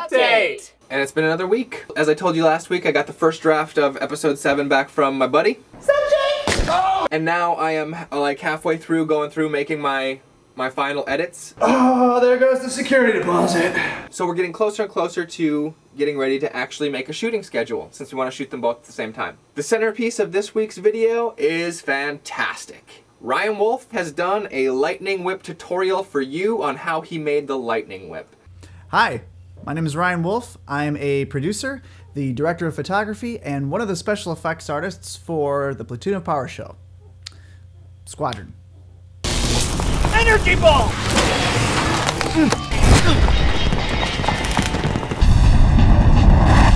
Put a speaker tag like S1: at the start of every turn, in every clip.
S1: Update! And it's been another week. As I told you last week, I got the first draft of episode 7 back from my buddy. Subject! Oh! And now I am like halfway through going through making my final edits.
S2: Oh, there goes the security deposit.
S1: So we're getting closer and closer to getting ready to actually make a shooting schedule, since we want to shoot them both at the same time. The centerpiece of this week's video is fantastic. Ryan Wolf has done a lightning whip tutorial for you on how he made the lightning whip.
S2: Hi, my name is Ryan Wolf. I'm a producer, the director of photography, and one of the special effects artists for the Platoon of Power show. Squadron.
S3: Energy ball!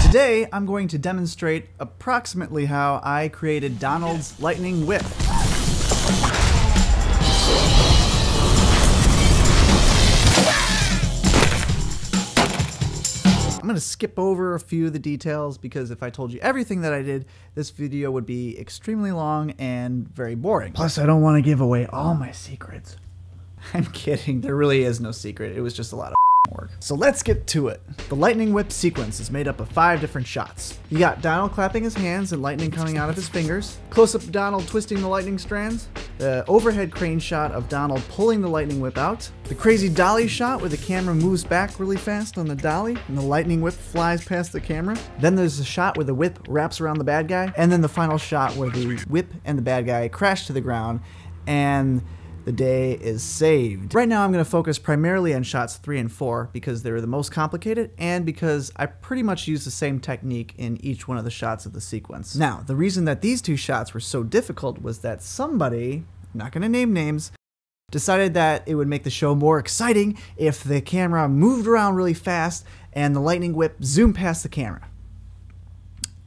S2: Today, I'm going to demonstrate approximately how I created Donald's lightning whip. I'm going to skip over a few of the details because if I told you everything that I did, this video would be extremely long and very boring. Plus, I don't want to give away all my secrets. I'm kidding, there really is no secret. It was just a lot of work. So let's get to it. The lightning whip sequence is made up of 5 different shots. You got Donald clapping his hands and lightning coming out of his fingers. Close-up Donald twisting the lightning strands. The overhead crane shot of Donald pulling the lightning whip out. The crazy dolly shot where the camera moves back really fast on the dolly and the lightning whip flies past the camera. Then there's the shot where the whip wraps around the bad guy. And then the final shot where the whip and the bad guy crash to the ground and the day is saved. Right now I'm going to focus primarily on shots 3 and 4 because they're the most complicated and because I pretty much use the same technique in each one of the shots of the sequence. Now, the reason that these 2 shots were so difficult was that somebody, I'm not going to name names, decided that it would make the show more exciting if the camera moved around really fast and the lightning whip zoomed past the camera.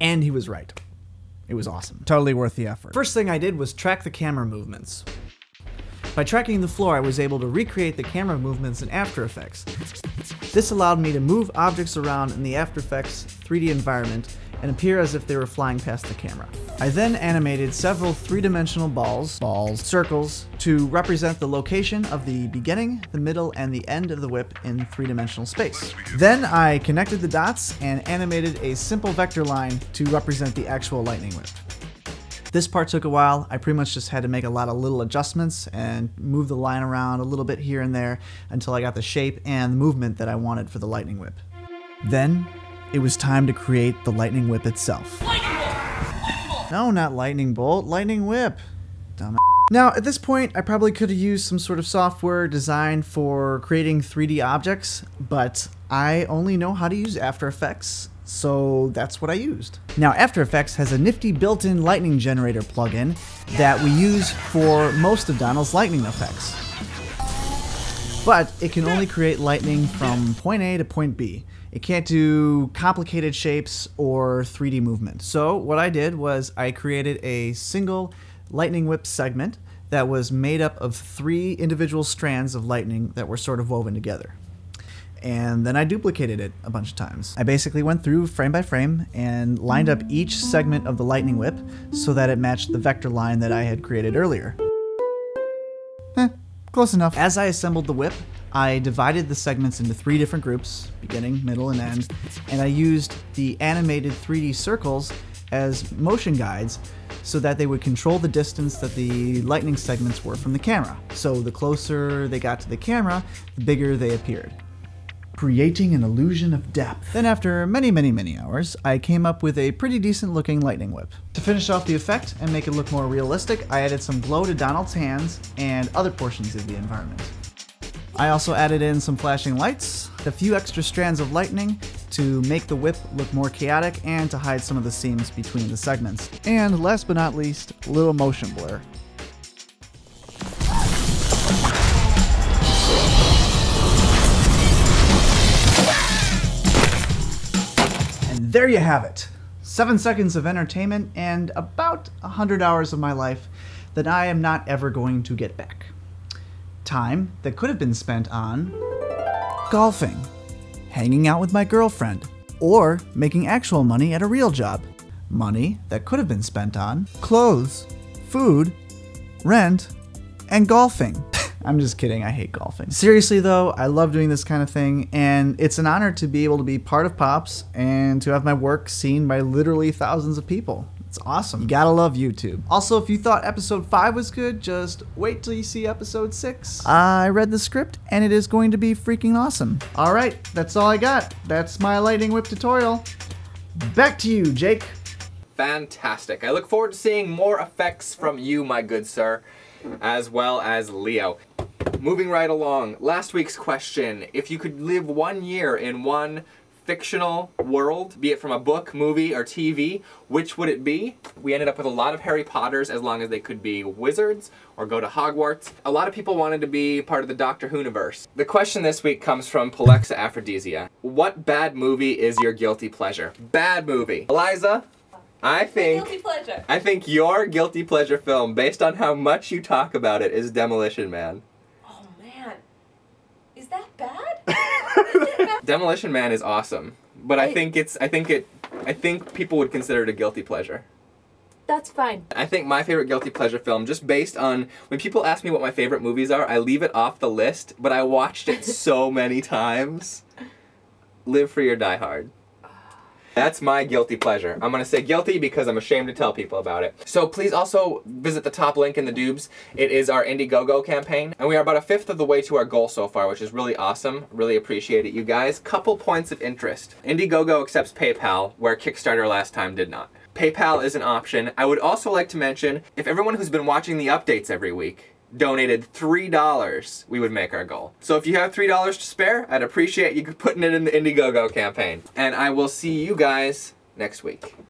S2: And he was right. It was awesome. Totally worth the effort. First thing I did was track the camera movements. By tracking the floor, I was able to recreate the camera movements in After Effects. This allowed me to move objects around in the After Effects 3D environment and appear as if they were flying past the camera. I then animated several 3-dimensional balls, circles, to represent the location of the beginning, the middle, and the end of the whip in 3-dimensional space. Then I connected the dots and animated a simple vector line to represent the actual lightning whip. This part took a while. I pretty much just had to make a lot of little adjustments and move the line around a little bit here and there until I got the shape and the movement that I wanted for the lightning whip. Then, it was time to create the lightning whip itself.
S3: Lightning bolt!
S2: No, not lightning bolt, lightning whip. Dumb. Now, at this point, I probably could have used some sort of software designed for creating 3D objects, but I only know how to use After Effects, so that's what I used. Now, After Effects has a nifty built-in lightning generator plugin that we use for most of Donald's lightning effects. But it can only create lightning from point A to point B. It can't do complicated shapes or 3D movement. So what I did was I created a single lightning whip segment that was made up of 3 individual strands of lightning that were sort of woven together. And then I duplicated it a bunch of times. I basically went through frame by frame and lined up each segment of the lightning whip so that it matched the vector line that I had created earlier. Close enough. As I assembled the whip, I divided the segments into 3 different groups, beginning, middle, and end, and I used the animated 3D circles as motion guides so that they would control the distance that the lightning segments were from the camera. So the closer they got to the camera, the bigger they appeared, creating an illusion of depth. Then after many hours, I came up with a pretty decent looking lightning whip. To finish off the effect and make it look more realistic, I added some glow to Donald's hands and other portions of the environment. I also added in some flashing lights, a few extra strands of lightning to make the whip look more chaotic and to hide some of the seams between the segments. And last but not least, a little motion blur. There you have it. 7 seconds of entertainment and about 100 hours of my life that I am not ever going to get back. Time that could have been spent on golfing, hanging out with my girlfriend, or making actual money at a real job. Money that could have been spent on clothes, food, rent, and golfing. I'm just kidding. I hate golfing. Seriously, though, I love doing this kind of thing, and it's an honor to be able to be part of PoPS and to have my work seen by literally thousands of people. It's awesome. You gotta love YouTube. Also, if you thought episode 5 was good, just wait till you see episode 6. I read the script, and it is going to be freaking awesome. All right, that's all I got. That's my lightning whip tutorial. Back to you, Jake.
S1: Fantastic. I look forward to seeing more effects from you, my good sir, as well as Leo. Moving right along, last week's question. If you could live 1 year in one fictional world, be it from a book, movie, or TV, which would it be? We ended up with a lot of Harry Potters, as long as they could be wizards or go to Hogwarts. A lot of people wanted to be part of the Doctor Who-niverse. The question this week comes from Polexa Aphrodisia. What bad movie is your guilty pleasure? Bad movie. Eliza? I think your guilty pleasure film, based on how much you talk about it, is Demolition Man.
S4: Oh man, is that bad? Is it bad?
S1: Demolition Man is awesome, but I think people would consider it a guilty pleasure.
S4: That's fine.
S1: I think my favorite guilty pleasure film, just based on when people ask me what my favorite movies are, I leave it off the list, but I watched it so many times. Live Free or Die Hard. That's my guilty pleasure. I'm going to say guilty because I'm ashamed to tell people about it. So please also visit the top link in the doobs. It is our Indiegogo campaign, and we are about a fifth of the way to our goal so far, which is really awesome. Really appreciate it, you guys. Couple points of interest. Indiegogo accepts PayPal, where Kickstarter last time did not. PayPal is an option. I would also like to mention, if everyone who's been watching the updates every week donated $3, we would make our goal. So if you have $3 to spare, I'd appreciate you putting it in the Indiegogo campaign. And I will see you guys next week.